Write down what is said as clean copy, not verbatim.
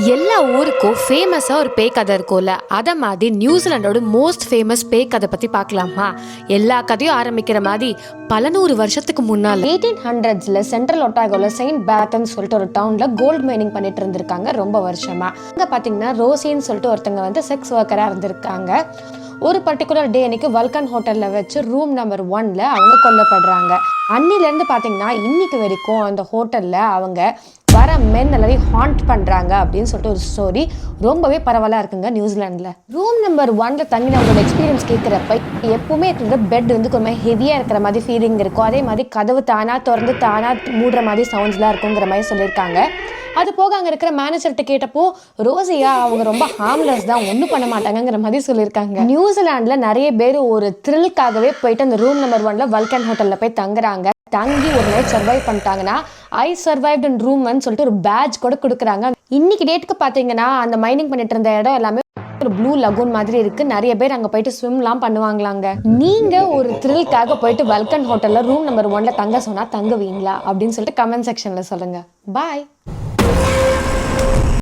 எல்லா ஊருக்கும் ஃபேமஸாக ஒரு பேய் கதை இருக்கும்ல, அதை மாதிரி நியூசிலாண்டோட மோஸ்ட் ஃபேமஸ் பேய் கதை பற்றி பார்க்கலாமா? எல்லா கதையும் ஆரம்பிக்கிற மாதிரி பல நூறு வருஷத்துக்கு முன்னால் 1800s சென்ட்ரல் ஒட்டாகோவில் செயின்ட் பேத்தன்னு சொல்லிட்டு ஒரு டவுனில் கோல்டு மைனிங் பண்ணிட்டு இருந்திருக்காங்க ரொம்ப வருஷமா. அங்கே பார்த்தீங்கன்னா ரோசின்னு சொல்லிட்டு ஒருத்தங்க வந்து செக்ஸ் ஒர்க்கராக இருந்திருக்காங்க. ஒரு பர்டிகுலர் டே அன்னைக்கு வல்கன் ஹோட்டலில் வச்சு ரூம் நம்பர் 1ல் அவங்க கொல்லப்படுறாங்க. அன்னிலேருந்து பார்த்தீங்கன்னா இன்னைக்கு வரைக்கும் அந்த ஹோட்டலில் அவங்க வர மென் எல்லாரையும் ஹாண்ட் பண்ணுறாங்க அப்படின்னு சொல்லிட்டு ஒரு ஸ்டோரி ரொம்பவே பரவலாக இருக்குங்க நியூசிலாண்டில். ரூம் நம்பர் 1ல் தங்கினவங்களோட எக்ஸ்பீரியன்ஸ் கேட்குறப்ப எப்பவுமே இருக்கிற பெட் வந்து கொஞ்சம் ஹெவியாக இருக்கிற மாதிரி ஃபீலிங் இருக்கும். அதே மாதிரி கதவு தானாக திறந்து தானாக மூடுற மாதிரி சவுண்ட்ஸ்லாம் இருக்குங்கிற மாதிரி சொல்லியிருக்காங்க. அது போக அங்கே இருக்கிற மேனேஜர்கிட்ட கேட்டப்போ ரோசியா அவங்க ரொம்ப ஹார்ம்லெஸ் தான், ஒன்றும் பண்ண மாட்டாங்கிற மாதிரி சொல்லியிருக்காங்க. நியூசிலாண்டில் நிறைய பேர் ஒரு த்ரில்லுக்காகவே போயிட்டு அந்த ரூம் நம்பர் 1ல் வல்கன் ஹோட்டலில் போய் தங்குறாங்க. தங்கி ஒரு நைட் சர்வைவ் பண்ணிட்டாங்கன்னா ஐ சர்வைவ்ட் இன் ரூம்னு சொல்லிட்டு ஒரு பேட்ச் கூட கொடுக்குறாங்க. இன்னைக்கு டேட்டுக்கு பார்த்தீங்கன்னா அந்த மைனிங் பண்ணிட்டு இருந்த இடம் எல்லாமே ஒரு ப்ளூ லகூன் மாதிரி இருக்கு. நிறைய பேர் அங்கே போயிட்டு ஸ்விம்லாம் பண்ணுவாங்களாங்க. நீங்க ஒரு த்ரில்காக போயிட்டு வல்கன் ஹோட்டலில் ரூம் நம்பர் 1ல் தங்க சொன்னா தங்குவீங்களா அப்படின்னு சொல்லிட்டு கமெண்ட் செக்ஷன்ல சொல்லுங்க. பாய்.